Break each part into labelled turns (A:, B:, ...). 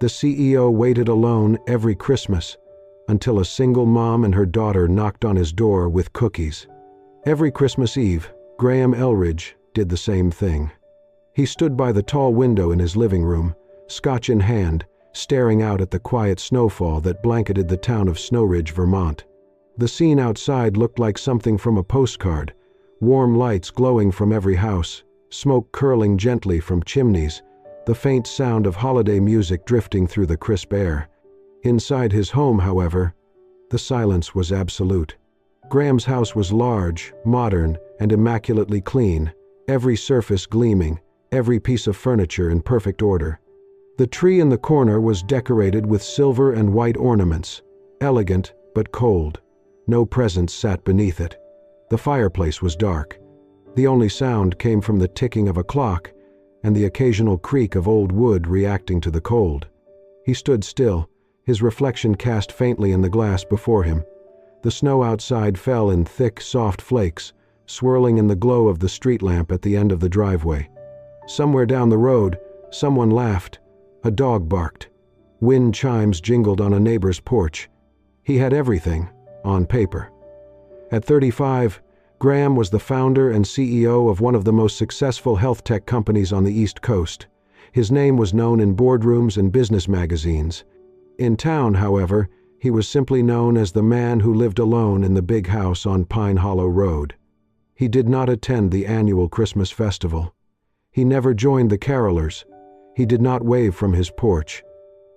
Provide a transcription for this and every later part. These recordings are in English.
A: The CEO waited alone every Christmas until a single mom and her daughter knocked on his door with cookies. Every Christmas Eve, Graham Elridge did the same thing. He stood by the tall window in his living room, scotch in hand, staring out at the quiet snowfall that blanketed the town of Snow Ridge, Vermont. The scene outside looked like something from a postcard, warm lights glowing from every house, smoke curling gently from chimneys, the faint sound of holiday music drifting through the crisp air. Inside his home, however, the silence was absolute. Graham's house was large, modern, and immaculately clean, every surface gleaming, every piece of furniture in perfect order. The tree in the corner was decorated with silver and white ornaments, elegant but cold. No presents sat beneath it. The fireplace was dark. The only sound came from the ticking of a clock and the occasional creak of old wood reacting to the cold. He stood still, his reflection cast faintly in the glass before him. The snow outside fell in thick, soft flakes, swirling in the glow of the street lamp at the end of the driveway. Somewhere down the road, someone laughed. A dog barked. Wind chimes jingled on a neighbor's porch. He had everything, on paper. At 35, Graham was the founder and CEO of one of the most successful health tech companies on the East Coast. His name was known in boardrooms and business magazines. In town, however, he was simply known as the man who lived alone in the big house on Pine Hollow Road. He did not attend the annual Christmas festival. He never joined the carolers. He did not wave from his porch.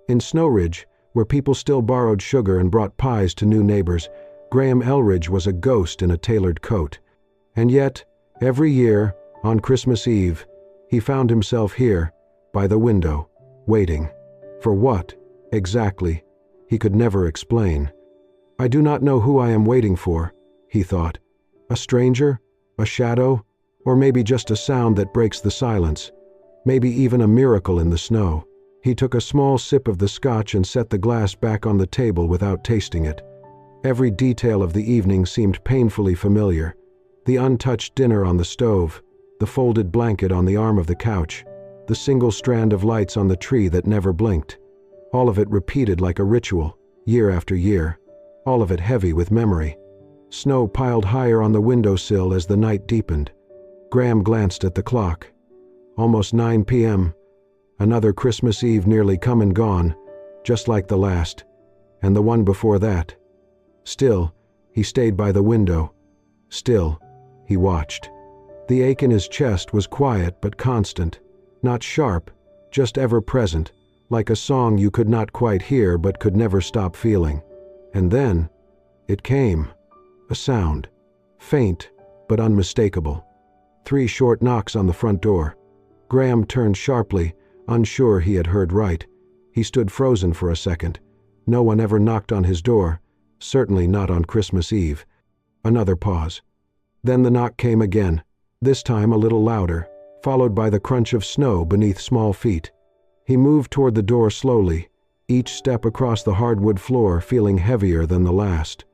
A: In Snow Ridge, where people still borrowed sugar and brought pies to new neighbors, Graham Elridge was a ghost in a tailored coat. And yet, every year, on Christmas Eve, he found himself here, by the window, waiting. For what, exactly, he could never explain. "I do not know who I am waiting for," he thought. "A stranger? A shadow? Or maybe just a sound that breaks the silence? Maybe even a miracle in the snow." He took a small sip of the scotch and set the glass back on the table without tasting it. Every detail of the evening seemed painfully familiar. The untouched dinner on the stove, the folded blanket on the arm of the couch, the single strand of lights on the tree that never blinked. All of it repeated like a ritual, year after year, all of it heavy with memory. Snow piled higher on the windowsill as the night deepened. Graham glanced at the clock. Almost 9 p.m., another Christmas Eve nearly come and gone, just like the last, and the one before that. Still, he stayed by the window. Still, he watched. The ache in his chest was quiet but constant, not sharp, just ever-present, like a song you could not quite hear but could never stop feeling. And then, it came. A sound. Faint, but unmistakable. 3 short knocks on the front door. Graham turned sharply, unsure he had heard right. He stood frozen for a second. No one ever knocked on his door, certainly not on Christmas Eve. Another pause. Then the knock came again, this time a little louder, followed by the crunch of snow beneath small feet. He moved toward the door slowly, each step across the hardwood floor feeling heavier than the last.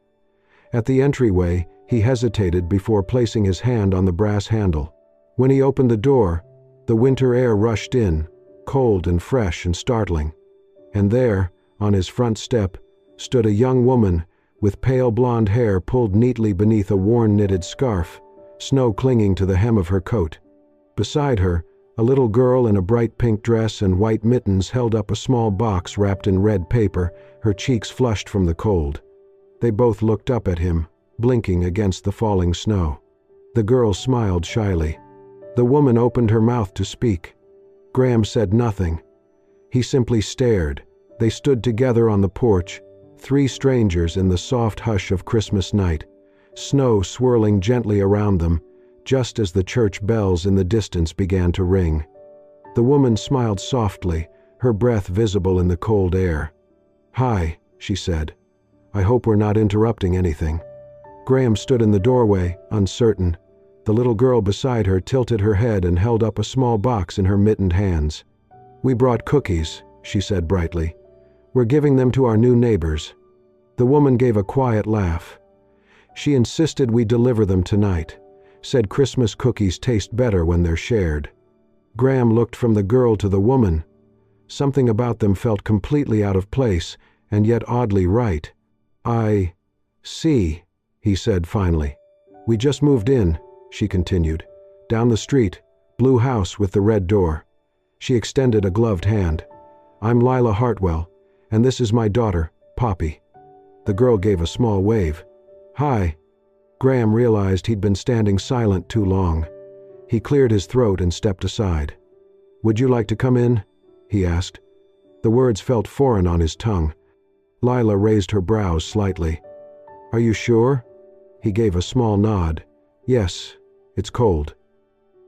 A: At the entryway, he hesitated before placing his hand on the brass handle. When he opened the door, the winter air rushed in, cold and fresh and startling. And there, on his front step, stood a young woman with pale blonde hair pulled neatly beneath a worn knitted scarf, snow clinging to the hem of her coat. Beside her, a little girl in a bright pink dress and white mittens held up a small box wrapped in red paper, her cheeks flushed from the cold. They both looked up at him, blinking against the falling snow. The girl smiled shyly. The woman opened her mouth to speak. Graham said nothing. He simply stared. They stood together on the porch, 3 strangers in the soft hush of Christmas night, snow swirling gently around them, just as the church bells in the distance began to ring. The woman smiled softly, her breath visible in the cold air. "Hi," she said. "I hope we're not interrupting anything." Graham stood in the doorway, uncertain. The little girl beside her tilted her head and held up a small box in her mittened hands. "We brought cookies," she said brightly. "We're giving them to our new neighbors." The woman gave a quiet laugh. "She insisted we deliver them tonight. Said Christmas cookies taste better when they're shared." Graham looked from the girl to the woman. Something about them felt completely out of place, and yet oddly right. "I see," he said finally. "We just moved in," she continued. "Down the street, blue house with the red door." She extended a gloved hand. "I'm Lila Hartwell, and this is my daughter, Poppy." The girl gave a small wave. "Hi." Graham realized he'd been standing silent too long. He cleared his throat and stepped aside. "Would you like to come in?" he asked. The words felt foreign on his tongue. Lila raised her brows slightly. "Are you sure?" He gave a small nod. "Yes, it's cold."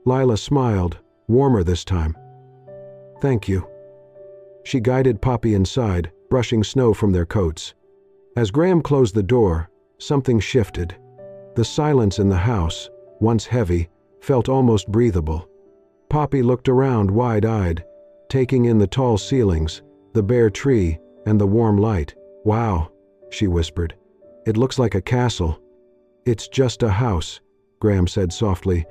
A: Lila smiled, warmer this time. "Thank you." She guided Poppy inside, brushing snow from their coats. As Graham closed the door, something shifted. The silence in the house, once heavy, felt almost breathable. Poppy looked around wide-eyed, taking in the tall ceilings, the bare tree, and the warm light. "Wow," she whispered. "It looks like a castle." "It's just a house," Graham said softly.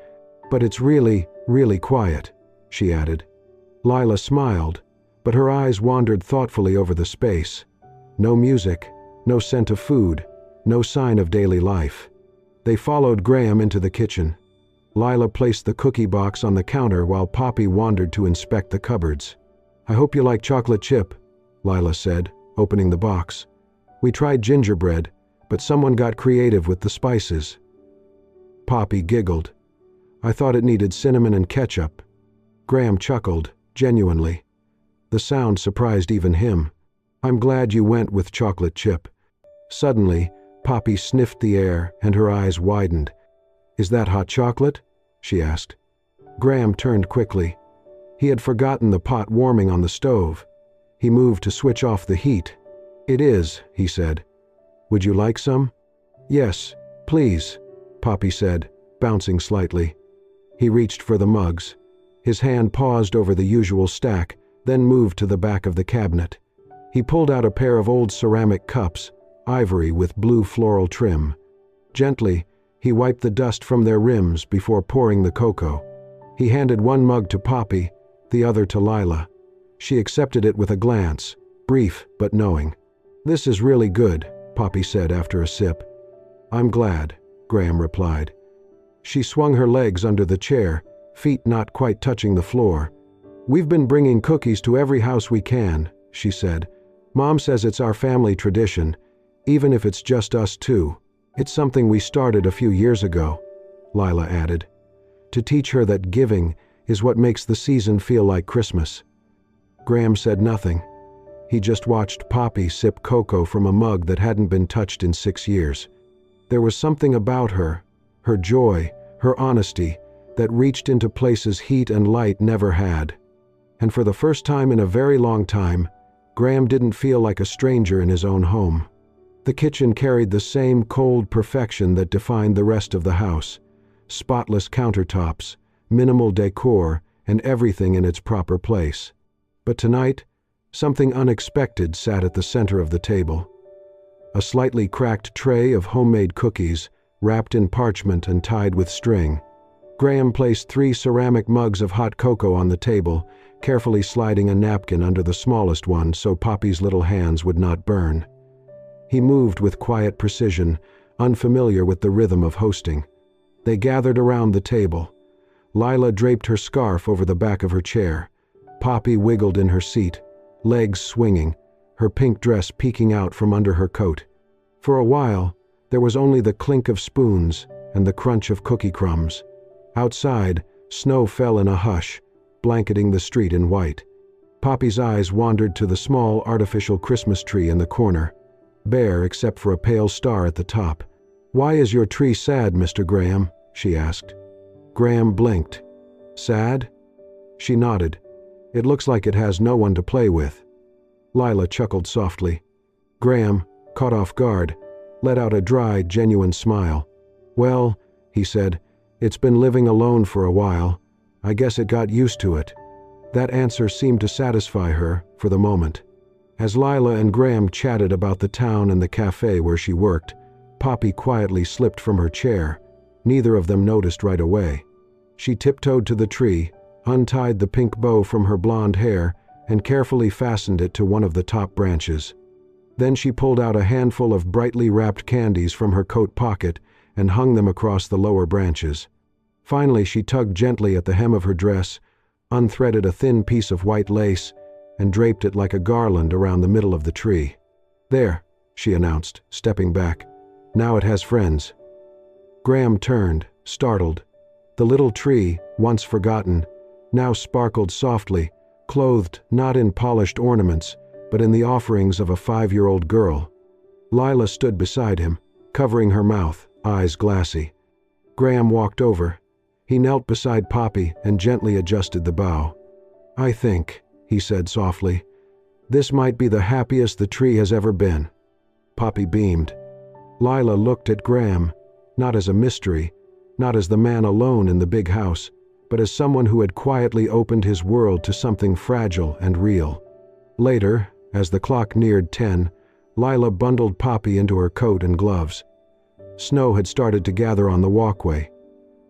A: "But it's really, really quiet," she added. Lila smiled, but her eyes wandered thoughtfully over the space. No music, no scent of food, no sign of daily life. They followed Graham into the kitchen. Lila placed the cookie box on the counter while Poppy wandered to inspect the cupboards. "I hope you like chocolate chip," Lila said, opening the box. "We tried gingerbread, but someone got creative with the spices." Poppy giggled. "I thought it needed cinnamon and ketchup." Graham chuckled, genuinely. The sound surprised even him. "I'm glad you went with chocolate chip." Suddenly, Poppy sniffed the air and her eyes widened. "Is that hot chocolate?" she asked. Graham turned quickly. He had forgotten the pot warming on the stove. He moved to switch off the heat. "It is," he said. "Would you like some?" "Yes, please," Poppy said, bouncing slightly. He reached for the mugs. His hand paused over the usual stack, then moved to the back of the cabinet. He pulled out a pair of old ceramic cups, ivory with blue floral trim. Gently, he wiped the dust from their rims before pouring the cocoa. He handed one mug to Poppy, the other to Lila. She accepted it with a glance, brief but knowing. "This is really good," Poppy said after a sip. "I'm glad," Graham replied. She swung her legs under the chair, feet not quite touching the floor. "We've been bringing cookies to every house we can," she said. "Mom says it's our family tradition, even if it's just us two. It's something we started a few years ago," Lila added, "to teach her that giving is what makes the season feel like Christmas." Graham said nothing. He just watched Poppy sip cocoa from a mug that hadn't been touched in 6 years. There was something about her joy, her honesty, that reached into places heat and light never had. And for the first time in a very long time, Graham didn't feel like a stranger in his own home. The kitchen carried the same cold perfection that defined the rest of the house. Spotless countertops, minimal decor, and everything in its proper place. But tonight, something unexpected sat at the center of the table. A slightly cracked tray of homemade cookies, wrapped in parchment and tied with string. Graham placed 3 ceramic mugs of hot cocoa on the table, carefully sliding a napkin under the smallest one so Poppy's little hands would not burn. He moved with quiet precision, unfamiliar with the rhythm of hosting. They gathered around the table. Lila draped her scarf over the back of her chair. Poppy wiggled in her seat, legs swinging, her pink dress peeking out from under her coat. For a while, there was only the clink of spoons and the crunch of cookie crumbs. Outside, snow fell in a hush, blanketing the street in white. Poppy's eyes wandered to the small artificial Christmas tree in the corner, bare except for a pale star at the top. "Why is your tree sad, Mr. Graham?" she asked. Graham blinked. "Sad?" She nodded. "It looks like it has no one to play with." Lila chuckled softly. Graham, caught off guard, let out a dry, genuine smile. "Well," he said, "it's been living alone for a while. I guess it got used to it." That answer seemed to satisfy her, for the moment. As Lila and Graham chatted about the town and the cafe where she worked, Poppy quietly slipped from her chair. Neither of them noticed right away. She tiptoed to the tree, untied the pink bow from her blonde hair, and carefully fastened it to one of the top branches. Then she pulled out a handful of brightly wrapped candies from her coat pocket and hung them across the lower branches. Finally, she tugged gently at the hem of her dress, unthreaded a thin piece of white lace, and draped it like a garland around the middle of the tree. "There," she announced, stepping back. "Now it has friends." Graham turned, startled. The little tree, once forgotten, now sparkled softly, clothed not in polished ornaments, but in the offerings of a 5-year-old girl. Lila stood beside him, covering her mouth, eyes glassy. Graham walked over. He knelt beside Poppy and gently adjusted the bough. "I think," he said softly, "this might be the happiest the tree has ever been." Poppy beamed. Lila looked at Graham, not as a mystery, not as the man alone in the big house, but as someone who had quietly opened his world to something fragile and real. Later, as the clock neared 10, Lila bundled Poppy into her coat and gloves. Snow had started to gather on the walkway.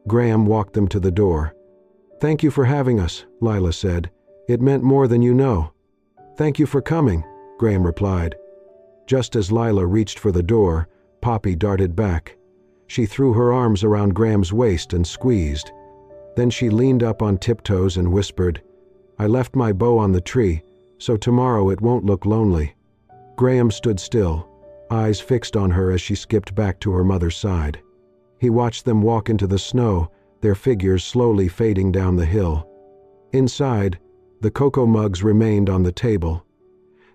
A: Graham walked them to the door. "Thank you for having us," Lila said. "It meant more than you know." "Thank you for coming," Graham replied. Just as Lila reached for the door, Poppy darted back. She threw her arms around Graham's waist and squeezed. Then she leaned up on tiptoes and whispered, "I left my bow on the tree, so tomorrow it won't look lonely." Graham stood still, eyes fixed on her as she skipped back to her mother's side. He watched them walk into the snow, their figures slowly fading down the hill. Inside, the cocoa mugs remained on the table.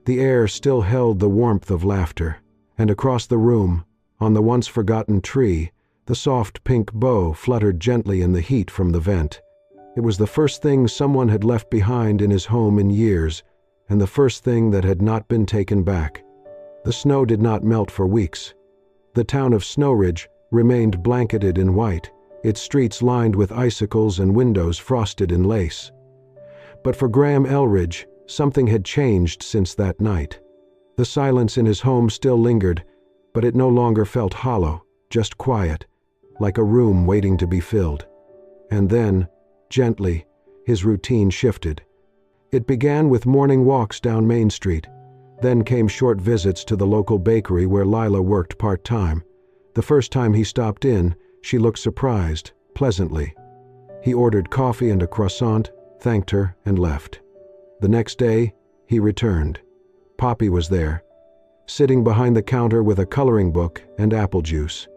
A: The air still held the warmth of laughter, and across the room, on the once-forgotten tree, the soft pink bow fluttered gently in the heat from the vent. It was the first thing someone had left behind in his home in years, and the first thing that had not been taken back. The snow did not melt for weeks. The town of Snow Ridge remained blanketed in white, its streets lined with icicles and windows frosted in lace. But for Graham Elridge, something had changed since that night. The silence in his home still lingered, but it no longer felt hollow, just quiet, like a room waiting to be filled. And then, gently, his routine shifted. It began with morning walks down Main Street. Then came short visits to the local bakery where Lila worked part-time. The first time he stopped in, she looked surprised, pleasantly. He ordered coffee and a croissant, thanked her, and left. The next day, he returned. Poppy was there, sitting behind the counter with a coloring book and apple juice.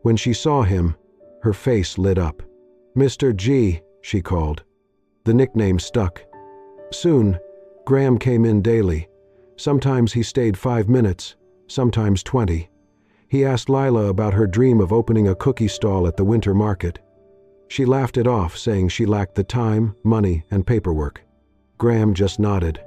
A: When she saw him, her face lit up. "Mr. G," she called. The nickname stuck. Soon, Graham came in daily. Sometimes he stayed 5 minutes, sometimes 20. He asked Lila about her dream of opening a cookie stall at the winter market. She laughed it off, saying she lacked the time, money, and paperwork. Graham just nodded.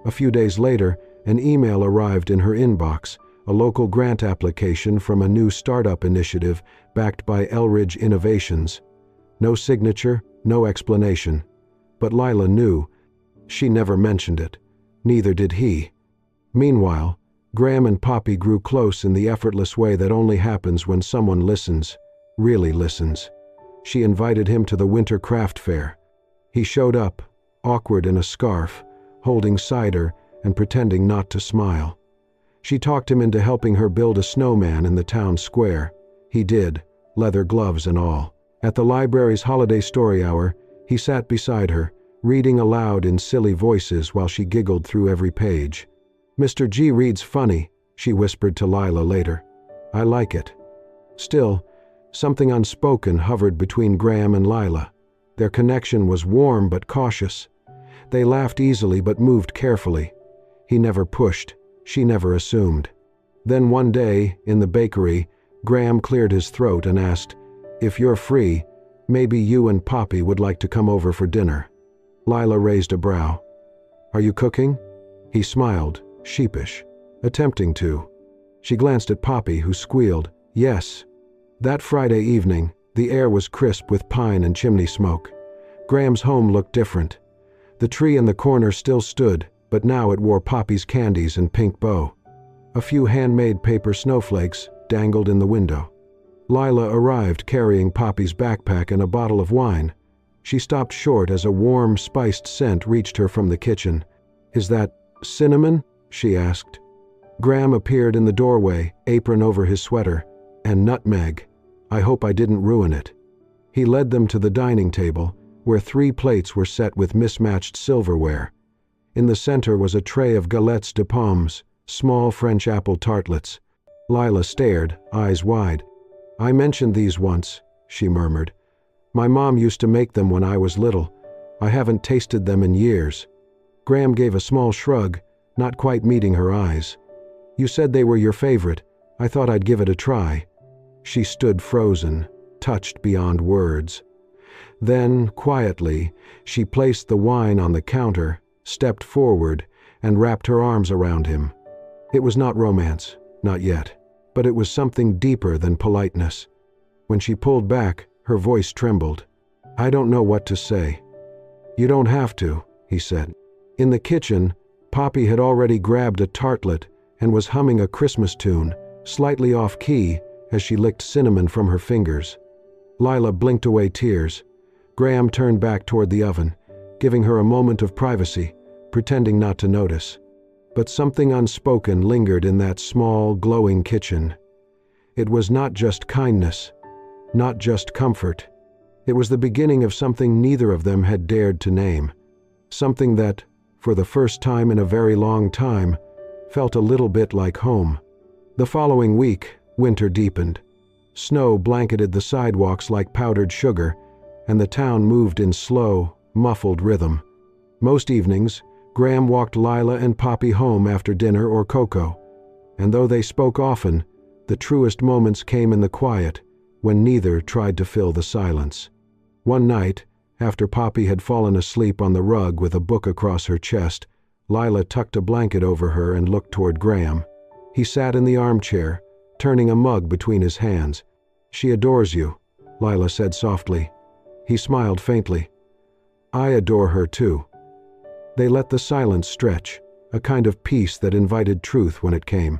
A: A few days later, an email arrived in her inbox, a local grant application from a new startup initiative backed by Elridge Innovations. No signature, no explanation. But Lila knew. She never mentioned it. Neither did he. Meanwhile, Graham and Poppy grew close in the effortless way that only happens when someone listens, really listens. She invited him to the winter craft fair. He showed up, awkward in a scarf, holding cider and pretending not to smile. She talked him into helping her build a snowman in the town square. He did, leather gloves and all. At the library's holiday story hour, he sat beside her, reading aloud in silly voices while she giggled through every page. "Mr. G reads funny," she whispered to Lila later. "I like it." Still, something unspoken hovered between Graham and Lila. Their connection was warm but cautious. They laughed easily but moved carefully. He never pushed. She never assumed. Then one day, in the bakery, Graham cleared his throat and asked, "If you're free, maybe you and Poppy would like to come over for dinner." Lila raised a brow. "Are you cooking?" He smiled, sheepish, attempting to. She glanced at Poppy, who squealed, "Yes." That Friday evening, the air was crisp with pine and chimney smoke. Graham's home looked different. The tree in the corner still stood, but now it wore Poppy's candies and pink bow. A few handmade paper snowflakes dangled in the window. Lila arrived carrying Poppy's backpack and a bottle of wine. She stopped short as a warm, spiced scent reached her from the kitchen, "Is that cinnamon?" she asked. Graham appeared in the doorway, apron over his sweater. "And nutmeg. I hope I didn't ruin it." He led them to the dining table, where 3 plates were set with mismatched silverware. In the center was a tray of galettes de pommes, small French apple tartlets. Lila stared, eyes wide. "I mentioned these once," she murmured. "My mom used to make them when I was little. I haven't tasted them in years." Graham gave a small shrug, not quite meeting her eyes. "You said they were your favorite. I thought I'd give it a try." She stood frozen, touched beyond words. Then, quietly, she placed the wine on the counter, stepped forward, and wrapped her arms around him. It was not romance, not yet, but it was something deeper than politeness. When she pulled back, her voice trembled. "I don't know what to say." "You don't have to," he said. In the kitchen, Poppy had already grabbed a tartlet and was humming a Christmas tune, slightly off-key, as she licked cinnamon from her fingers. Lila blinked away tears. Graham turned back toward the oven, giving her a moment of privacy, pretending not to notice. But something unspoken lingered in that small, glowing kitchen. It was not just kindness, not just comfort. It was the beginning of something neither of them had dared to name. Something that, for the first time in a very long time, felt a little bit like home. The following week, winter deepened. Snow blanketed the sidewalks like powdered sugar, and the town moved in slow, muffled rhythm. Most evenings, Graham walked Lila and Poppy home after dinner or cocoa, and though they spoke often, the truest moments came in the quiet, when neither tried to fill the silence. One night, after Poppy had fallen asleep on the rug with a book across her chest, Lila tucked a blanket over her and looked toward Graham. He sat in the armchair, turning a mug between his hands. "She adores you," Lila said softly. He smiled faintly. "I adore her too." They let the silence stretch, a kind of peace that invited truth when it came.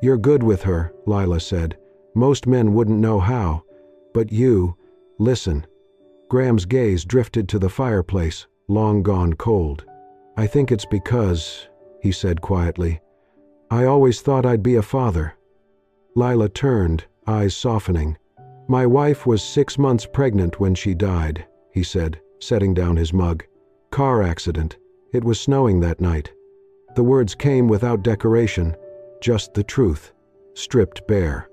A: "You're good with her," Lila said. "Most men wouldn't know how. But you, listen." Graham's gaze drifted to the fireplace, long gone cold. "I think it's because," he said quietly, "I always thought I'd be a father." Lila turned, eyes softening. "My wife was 6 months pregnant when she died," he said, setting down his mug. "Car accident. It was snowing that night." The words came without decoration, just the truth, stripped bare.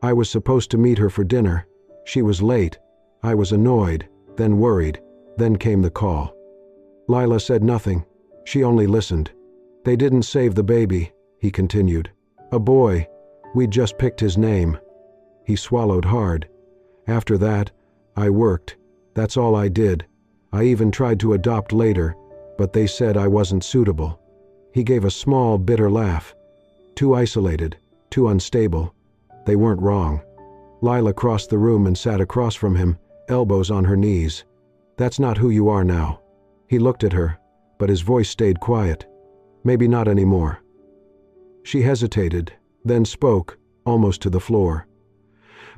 A: "I was supposed to meet her for dinner. She was late. I was annoyed, then worried. Then came the call." Lila said nothing. She only listened. "They didn't save the baby," he continued. "A boy. We'd just picked his name." He swallowed hard. "After that, I worked. That's all I did. I even tried to adopt later, but they said I wasn't suitable." He gave a small, bitter laugh. "Too isolated, too unstable. They weren't wrong." Lila crossed the room and sat across from him, elbows on her knees. "That's not who you are now." He looked at her, but his voice stayed quiet. "Maybe not anymore." She hesitated, then spoke, almost to the floor.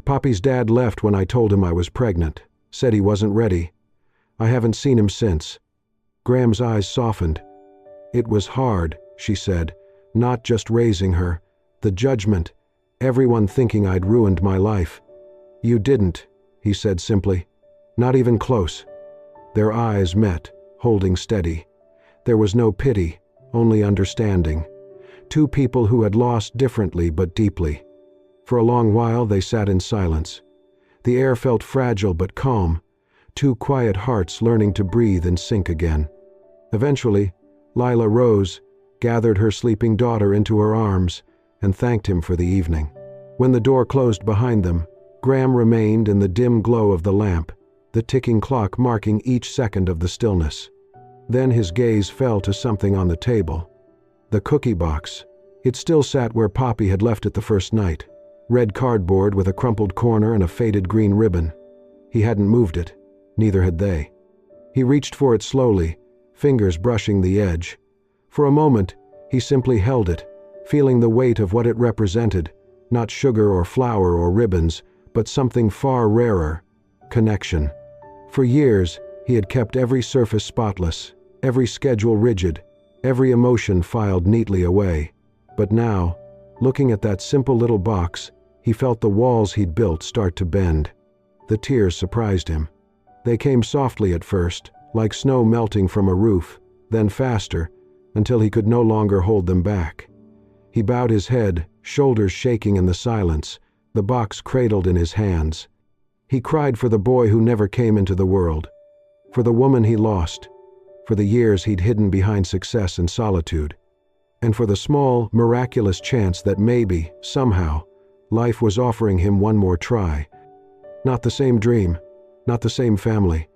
A: "Poppy's dad left when I told him I was pregnant. Said he wasn't ready. I haven't seen him since." Graham's eyes softened. "It was hard," she said, "not just raising her. The judgment, everyone thinking I'd ruined my life." "You didn't," he said simply. "Not even close." Their eyes met, holding steady. There was no pity, only understanding. Two people who had lost differently but deeply. For a long while they sat in silence. The air felt fragile but calm, two quiet hearts learning to breathe and sink again. Eventually, Lila rose, gathered her sleeping daughter into her arms, and thanked him for the evening. When the door closed behind them, Graham remained in the dim glow of the lamp, the ticking clock marking each second of the stillness. Then his gaze fell to something on the table. The cookie box. It still sat where Poppy had left it the first night. Red cardboard with a crumpled corner and a faded green ribbon. He hadn't moved it. Neither had they. He reached for it slowly, fingers brushing the edge. For a moment, he simply held it, feeling the weight of what it represented, not sugar or flour or ribbons, but something far rarer, connection. For years, he had kept every surface spotless, every schedule rigid, Every emotion filed neatly away. But now, looking at that simple little box, he felt the walls he'd built start to bend. The tears surprised him. They came softly at first, like snow melting from a roof, then faster, until he could no longer hold them back. He bowed his head, shoulders shaking in the silence, the box cradled in his hands. He cried for the boy who never came into the world, for the woman he lost, for the years he'd hidden behind success and solitude, and for the small, miraculous chance that maybe, somehow, life was offering him one more try. Not the same dream, not the same family,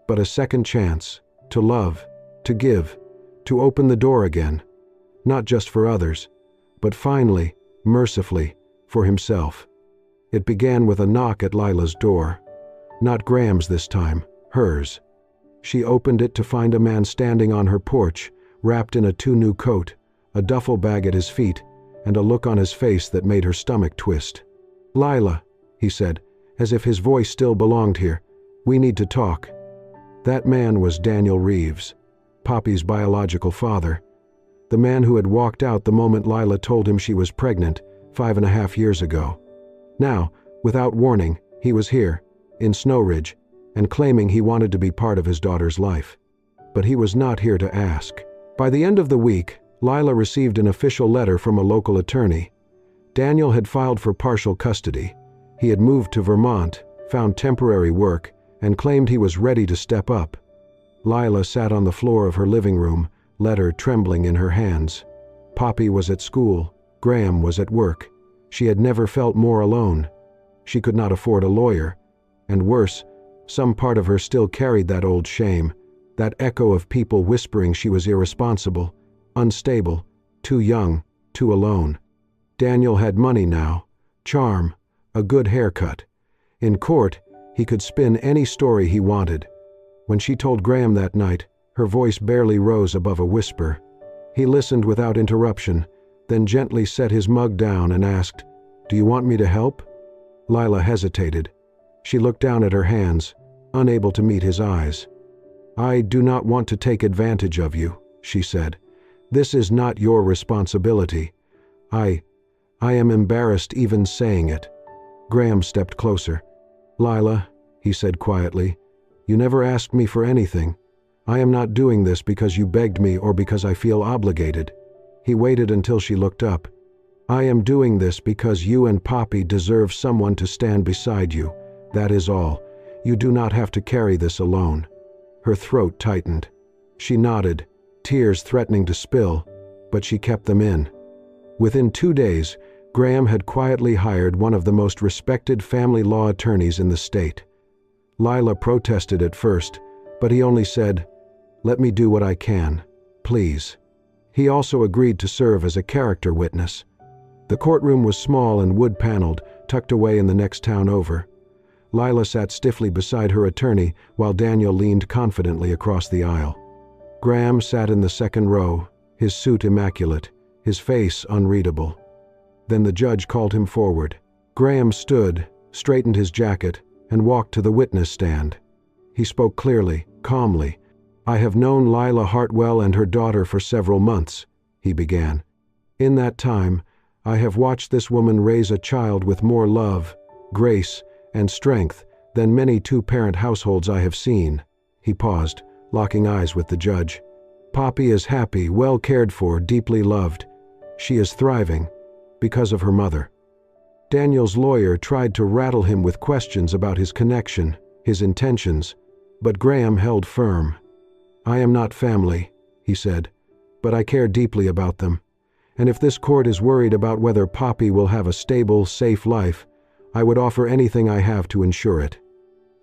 A: but a second chance, to love, to give, to open the door again, not just for others, but finally, mercifully, for himself. It began with a knock at Lila's door. Not Graham's this time, hers. She opened it to find a man standing on her porch, wrapped in a too-new coat, a duffel bag at his feet, and a look on his face that made her stomach twist. "Lila," he said, as if his voice still belonged here, "we need to talk." That man was Daniel Reeves, Poppy's biological father, the man who had walked out the moment Lila told him she was pregnant 5.5 years ago. Now, without warning, he was here, in Snow Ridge, and claiming he wanted to be part of his daughter's life. But he was not here to ask. By the end of the week, Lila received an official letter from a local attorney. Daniel had filed for partial custody. He had moved to Vermont, found temporary work, and claimed he was ready to step up. Lila sat on the floor of her living room, letter trembling in her hands. Poppy was at school. Graham was at work. She had never felt more alone. She could not afford a lawyer. And worse, some part of her still carried that old shame, that echo of people whispering she was irresponsible, unstable, too young, too alone. Daniel had money now, charm, a good haircut. In court, he could spin any story he wanted. When she told Graham that night, her voice barely rose above a whisper. He listened without interruption, then gently set his mug down and asked, "Do you want me to help?" Lila hesitated. She looked down at her hands, unable to meet his eyes. "I do not want to take advantage of you," she said. "This is not your responsibility. I am embarrassed even saying it." Graham stepped closer. "Lila," he said quietly, "you never asked me for anything. I am not doing this because you begged me or because I feel obligated." He waited until she looked up. "I am doing this because you and Poppy deserve someone to stand beside you. That is all. You do not have to carry this alone." Her throat tightened. She nodded, tears threatening to spill, but she kept them in. Within 2 days, Graham had quietly hired one of the most respected family law attorneys in the state. Lila protested at first, but he only said, "Let me do what I can, please." He also agreed to serve as a character witness. The courtroom was small and wood-paneled, tucked away in the next town over. Lila sat stiffly beside her attorney while Daniel leaned confidently across the aisle. Graham sat in the second row, his suit immaculate, his face unreadable. Then the judge called him forward. Graham stood, straightened his jacket, and walked to the witness stand. He spoke clearly, calmly. "I have known Lila Hartwell and her daughter for several months," he began. "In that time, I have watched this woman raise a child with more love, grace, and strength than many two-parent households I have seen." He paused, locking eyes with the judge. "Poppy is happy, well cared for, deeply loved. She is thriving, because of her mother." Daniel's lawyer tried to rattle him with questions about his connection, his intentions, but Graham held firm. "I am not family," he said, "but I care deeply about them. And if this court is worried about whether Poppy will have a stable, safe life, I would offer anything I have to ensure it."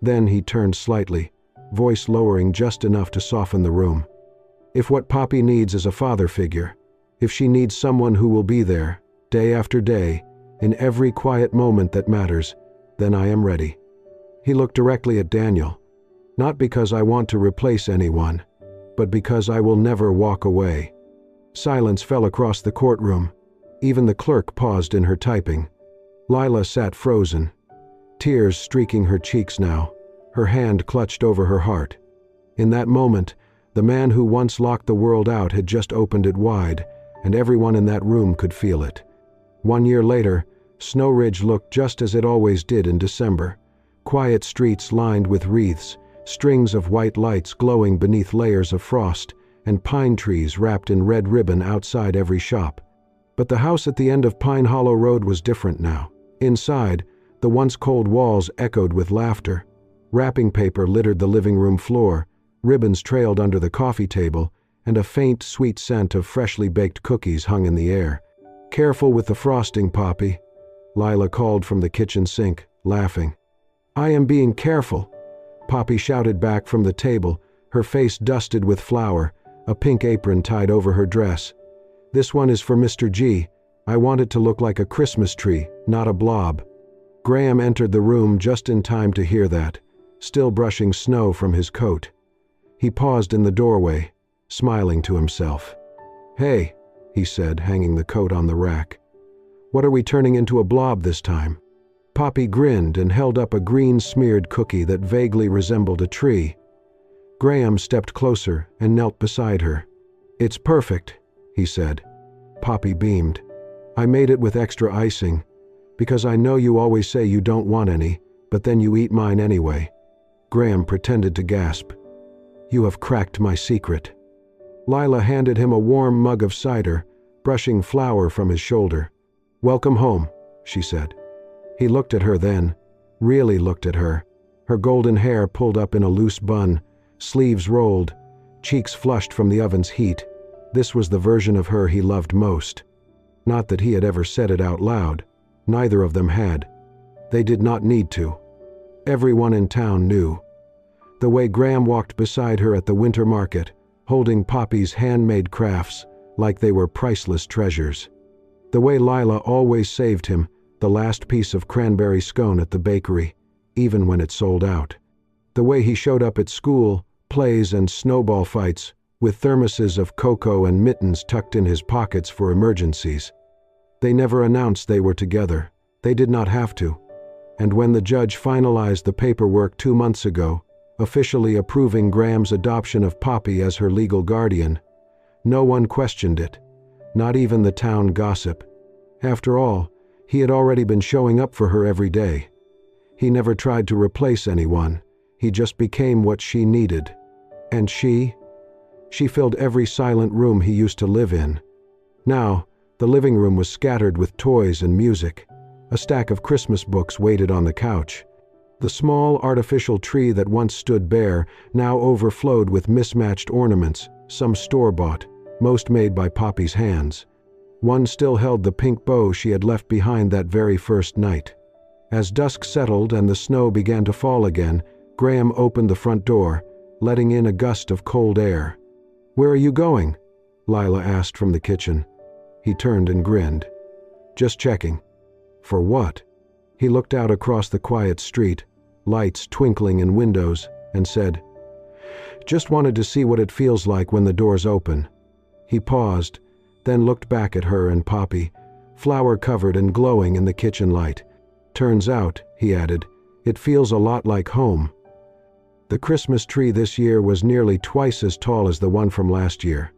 A: Then he turned slightly, voice lowering just enough to soften the room. "If what Poppy needs is a father figure, if she needs someone who will be there, day after day, in every quiet moment that matters, then I am ready." He looked directly at Daniel. "Not because I want to replace anyone, but because I will never walk away." Silence fell across the courtroom. Even the clerk paused in her typing. Lila sat frozen, tears streaking her cheeks now, her hand clutched over her heart. In that moment, The man who once locked the world out had just opened it wide, and everyone in that room could feel it. 1 year later, Snow Ridge looked just as it always did in December. Quiet streets lined with wreaths, strings of white lights glowing beneath layers of frost, and pine trees wrapped in red ribbon outside every shop. But the house at the end of Pine Hollow Road was different now. Inside, the once cold walls echoed with laughter. Wrapping paper littered the living room floor, ribbons trailed under the coffee table, and a faint, sweet scent of freshly baked cookies hung in the air. "Careful with the frosting, Poppy," Lila called from the kitchen sink, laughing. "I am being careful," Poppy shouted back from the table, her face dusted with flour, a pink apron tied over her dress. "This one is for Mr. G. I want it to look like a Christmas tree, not a blob." Graham entered the room just in time to hear that, still brushing snow from his coat. He paused in the doorway, smiling to himself. "Hey," he said, hanging the coat on the rack. "What are we turning into a blob this time?" Poppy grinned and held up a green-smeared cookie that vaguely resembled a tree. Graham stepped closer and knelt beside her. "It's perfect," he said. Poppy beamed. "I made it with extra icing, because I know you always say you don't want any, but then you eat mine anyway." Graham pretended to gasp. "You have cracked my secret." Lila handed him a warm mug of cider, brushing flour from his shoulder. "Welcome home," she said. He looked at her then, really looked at her, her golden hair pulled up in a loose bun, sleeves rolled, cheeks flushed from the oven's heat. This was the version of her he loved most. Not that he had ever said it out loud. Neither of them had. They did not need to. Everyone in town knew. The way Graham walked beside her at the winter market, holding Poppy's handmade crafts like they were priceless treasures. The way Lila always saved him the last piece of cranberry scone at the bakery, even when it sold out. The way he showed up at school, plays and snowball fights, with thermoses of cocoa and mittens tucked in his pockets for emergencies. They never announced they were together. They did not have to. And when the judge finalized the paperwork 2 months ago, officially approving Graham's adoption of Poppy as her legal guardian, no one questioned it, not even the town gossip. After all, he had already been showing up for her every day. He never tried to replace anyone. He just became what she needed. And she filled every silent room he used to live in. Now, the living room was scattered with toys and music. A stack of Christmas books waited on the couch. The small artificial tree that once stood bare now overflowed with mismatched ornaments, some store-bought, most made by Poppy's hands. One still held the pink bow she had left behind that very first night. As dusk settled and the snow began to fall again, Graham opened the front door, letting in a gust of cold air. "Where are you going?" Lila asked from the kitchen. He turned and grinned. "Just checking." "For what?" He looked out across the quiet street, lights twinkling in windows, and said, "Just wanted to see what it feels like when the doors open." He paused, then looked back at her and Poppy, flower-covered and glowing in the kitchen light. "Turns out," he added, "it feels a lot like home." The Christmas tree this year was nearly twice as tall as the one from last year.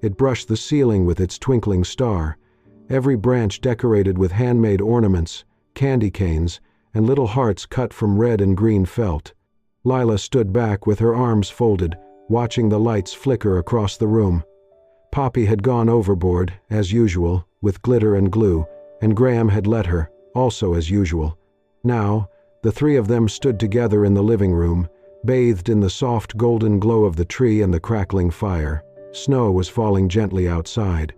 A: It brushed the ceiling with its twinkling star, every branch decorated with handmade ornaments, candy canes, and little hearts cut from red and green felt. Lila stood back with her arms folded, watching the lights flicker across the room. Poppy had gone overboard, as usual, with glitter and glue, and Graham had let her, also as usual. Now, the three of them stood together in the living room, bathed in the soft golden glow of the tree and the crackling fire. Snow was falling gently outside.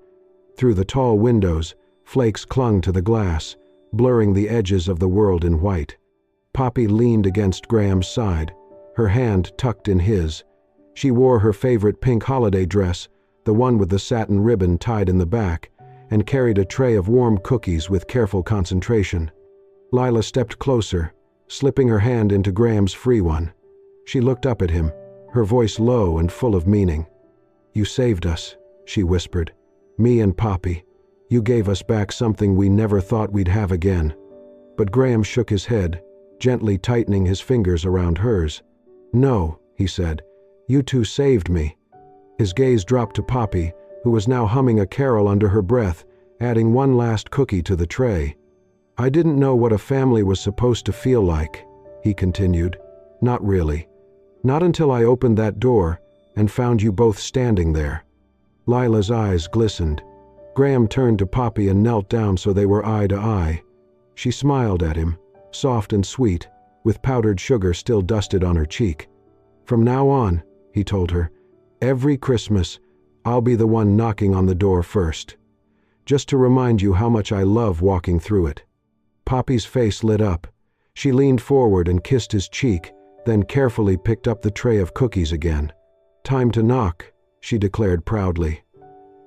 A: Through the tall windows, flakes clung to the glass, blurring the edges of the world in white. Poppy leaned against Graham's side, her hand tucked in his. She wore her favorite pink holiday dress, the one with the satin ribbon tied in the back, and carried a tray of warm cookies with careful concentration. Lila stepped closer, slipping her hand into Graham's free one. She looked up at him, her voice low and full of meaning. "You saved us," she whispered. "Me and Poppy. You gave us back something we never thought we'd have again." But Graham shook his head, gently tightening his fingers around hers. "No," he said. "You two saved me. His gaze dropped to Poppy, who was now humming a carol under her breath, adding one last cookie to the tray. "I didn't know what a family was supposed to feel like," he continued. "Not really. Not until I opened that door and found you both standing there." Lila's eyes glistened. Graham turned to Poppy and knelt down so they were eye to eye. She smiled at him, soft and sweet, with powdered sugar still dusted on her cheek. "From now on," he told her, "every Christmas, I'll be the one knocking on the door first. Just to remind you how much I love walking through it." Poppy's face lit up. She leaned forward and kissed his cheek, then carefully picked up the tray of cookies again. "Time to knock," she declared proudly.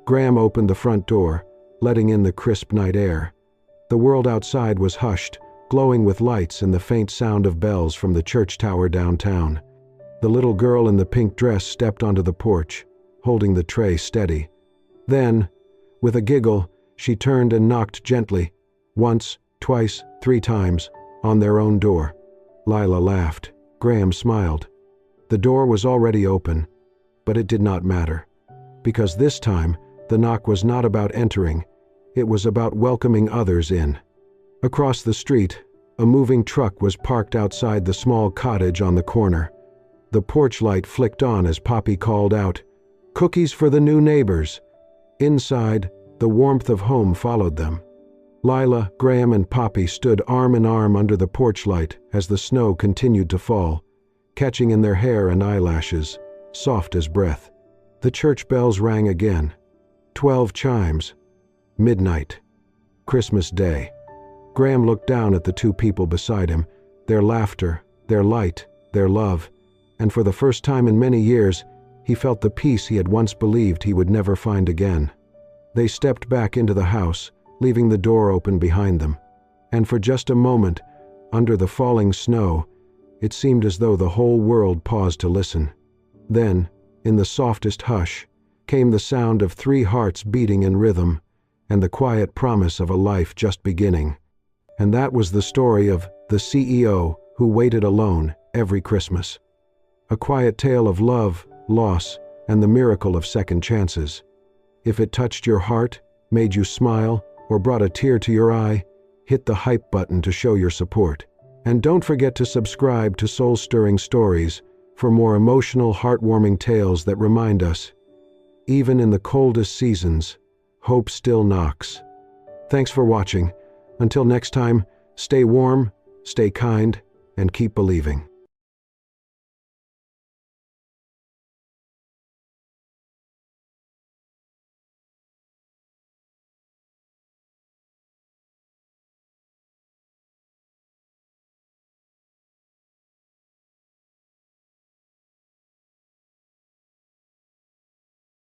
A: Graham opened the front door, letting in the crisp night air. The world outside was hushed, glowing with lights and the faint sound of bells from the church tower downtown. The little girl in the pink dress stepped onto the porch, holding the tray steady. Then, with a giggle, she turned and knocked gently, once, twice, 3 times, on their own door. Lila laughed. Graham smiled. The door was already open, but it did not matter, because this time the knock was not about entering, it was about welcoming others in. Across the street, a moving truck was parked outside the small cottage on the corner. The porch light flicked on as Poppy called out, "Cookies for the new neighbors." Inside, the warmth of home followed them. Lila, Graham, and Poppy stood arm in arm under the porch light as the snow continued to fall, catching in their hair and eyelashes, soft as breath. The church bells rang again. 12 chimes. Midnight. Christmas Day. Graham looked down at the 2 people beside him, their laughter, their light, their love, and for the first time in many years, he felt the peace he had once believed he would never find again. They stepped back into the house, leaving the door open behind them, and for just a moment, under the falling snow, it seemed as though the whole world paused to listen. Then, in the softest hush, came the sound of 3 hearts beating in rhythm, and the quiet promise of a life just beginning. And that was the story of the CEO who waited alone every Christmas. A quiet tale of love, loss, and the miracle of second chances. If it touched your heart, made you smile, or brought a tear to your eye, hit the hype button to show your support. And don't forget to subscribe to Soul-Stirring Stories for more emotional, heartwarming tales that remind us, even in the coldest seasons, hope still knocks. Thanks for watching. Until next time, stay warm, stay kind, and keep believing.